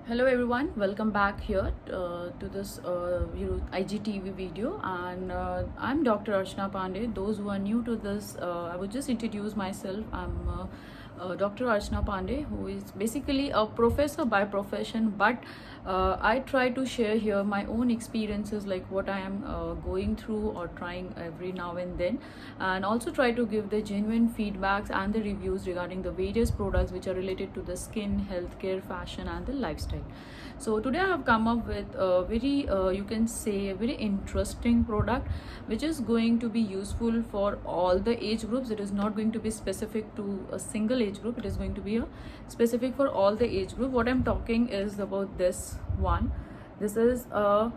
Hello everyone, welcome back here to this IGTV video, and I'm Dr. Archana Pandey. Those who are new to this, I would just introduce myself. I'm Dr. Archana Pandey, who is basically a professor by profession, but I try to share here my own experiences, like what I am going through or trying every now and then, and also try to give the genuine feedbacks and the reviews regarding the various products which are related to the skin, healthcare, fashion, and the lifestyle. So today I have come up with a very you can say a very interesting product which is going to be useful for all the age groups. It is not going to be specific to a single age group. It is going to be a specific for all the age group. What I'm talking is about this one. This is a,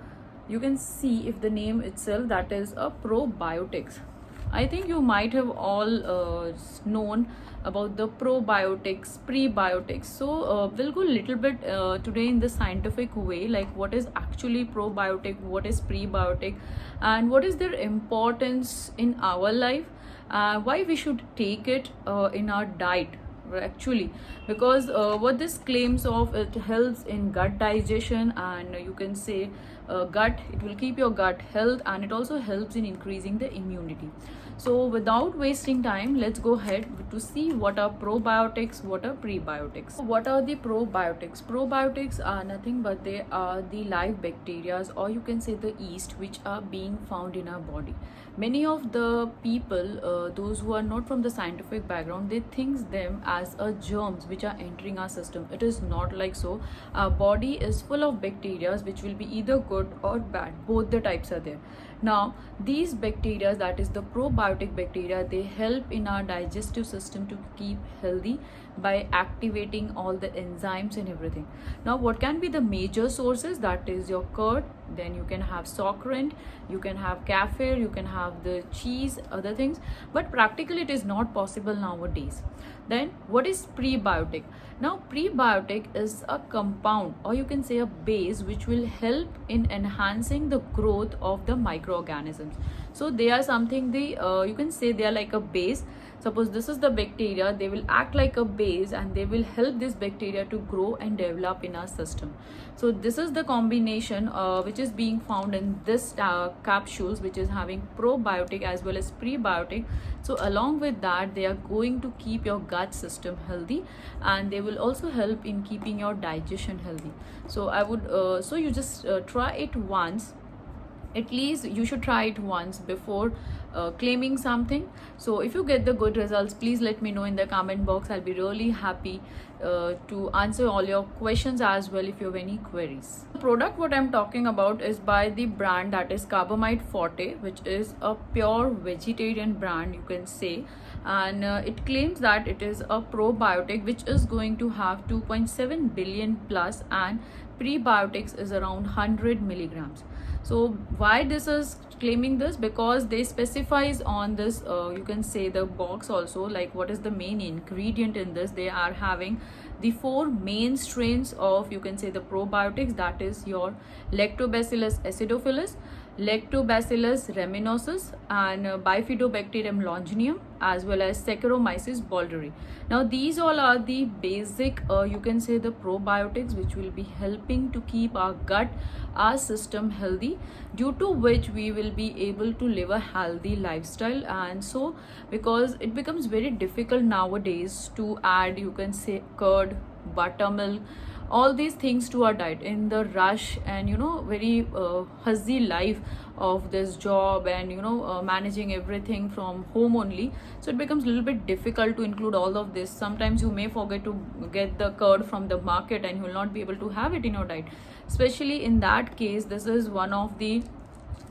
you can see if the name itself, that is a probiotics. I think you might have all known about the probiotics, prebiotics. So we'll go a little bit today in the scientific way, like what is actually probiotic, what is prebiotic, and what is their importance in our life, why we should take it in our diet actually, because what this claims of, it helps in gut digestion, and you can say gut, it will keep your gut health, and it also helps in increasing the immunity. So without wasting time, let's go ahead to see what are probiotics, what are prebiotics. What are the probiotics? Probiotics are nothing but they are the live bacteria, or you can say the yeast, which are being found in our body. Many of the people, those who are not from the scientific background, they think them as a germs which are entering our system. It is not like so. Our body is full of bacteria which will be either good or bad. Both the types are there. Now these bacteria, that is the probiotic bacteria, they help in our digestive system to keep healthy by activating all the enzymes and everything. Now what can be the major sources? That is your curd, then you can have saccharin, you can have kefir, you can have the cheese, other things, but practically it is not possible nowadays. Then what is prebiotic? Now prebiotic is a compound, or you can say a base, which will help in enhancing the growth of the microorganisms. So they are something, they you can say they are like a base. Suppose this is the bacteria, they will act like a base and they will help this bacteria to grow and develop in our system. So this is the combination which is being found in this capsules, which is having probiotic as well as prebiotic. So along with that, they are going to keep your gut system healthy, and they will also help in keeping your digestion healthy. So I would so you just try it once. At least you should try it once before claiming something. So if you get the good results, please let me know in the comment box. I'll be really happy to answer all your questions as well if you have any queries. The product what I'm talking about is by the brand, that is Carbamide Forte, which is a pure vegetarian brand, you can say, and it claims that it is a probiotic which is going to have 2.7 billion plus, and prebiotics is around 100 milligrams. So why this is claiming this? Because they specifies on this you can say the box also, like what is the main ingredient in this. They are having the 4 main strains of, you can say, the probiotics, that is your Lactobacillus acidophilus, Lactobacillus rhamnosus, and Bifidobacterium longinium, as well as Saccharomyces boulardii. Now these all are the basic you can say the probiotics which will be helping to keep our gut, our system healthy, due to which we will be able to live a healthy lifestyle. And so because it becomes very difficult nowadays to add, you can say, curd, buttermilk, all these things to our diet in the rush and very huzzy life of this job, and managing everything from home only. So it becomes a little bit difficult to include all of this. Sometimes you may forget to get the curd from the market and you will not be able to have it in your diet. Especially in that case, this is one of the,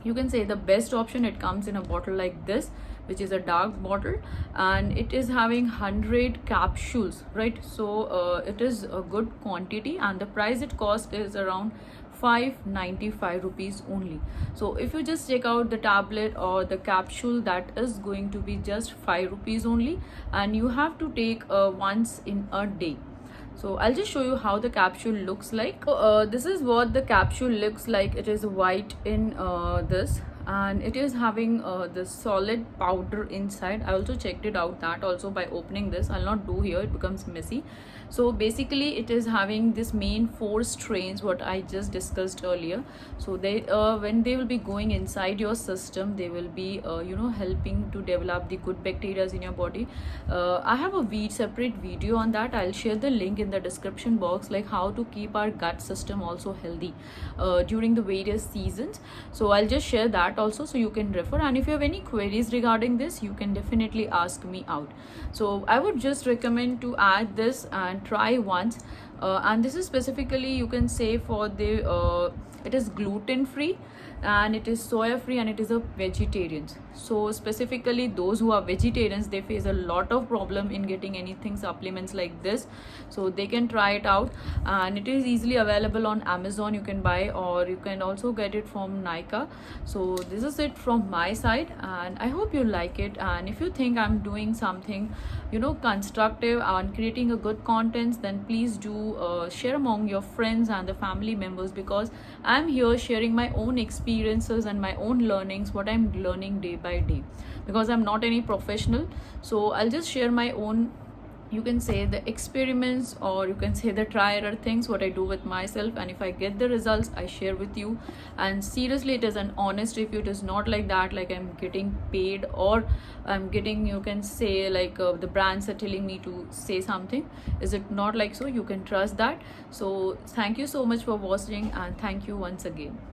you can say, the best option. It comes in a bottle like this, which is a dark bottle, and it is having 100 capsules, right? So it is a good quantity, and the price it cost is around 595 rupees only. So if you just check out the tablet or the capsule, that is going to be just 5 rupees only, and you have to take once in a day. So I'll just show you how the capsule looks like. So, this is what the capsule looks like. It is white in this, and it is having this solid powder inside. I also checked it out, that also by opening this. I'll not do here, it becomes messy. So basically it is having this main 4 strains what I just discussed earlier. So they when they will be going inside your system, they will be helping to develop the good bacteria in your body. I have a separate video on that. I'll share the link in the description box, like how to keep our gut system also healthy during the various seasons. So I'll just share that also, so you can refer, and if you have any queries regarding this, you can definitely ask me out. So I would just recommend to add this and try once. And this is specifically, you can say, for the it is gluten free and it is soya free and it is a vegetarians. So specifically those who are vegetarians, they face a lot of problem in getting anything supplements like this, so they can try it out. And it is easily available on Amazon, you can buy, or you can also get it from Nykaa. So this is it from my side, and I hope you like it. And if you think I'm doing something constructive and creating a good content, then please do share among your friends and the family members, because I'm here sharing my own experiences and my own learnings, what I'm learning day by day, because I'm not any professional. So I'll just share my own, you can say, the experiments, or you can say the try error things what I do with myself, and if I get the results, I share with you. And seriously, it is an honest review. It is not like that, like I'm getting paid, or I'm getting, you can say, like the brands are telling me to say something. Is it not like so? You can trust that. So thank you so much for watching, and thank you once again.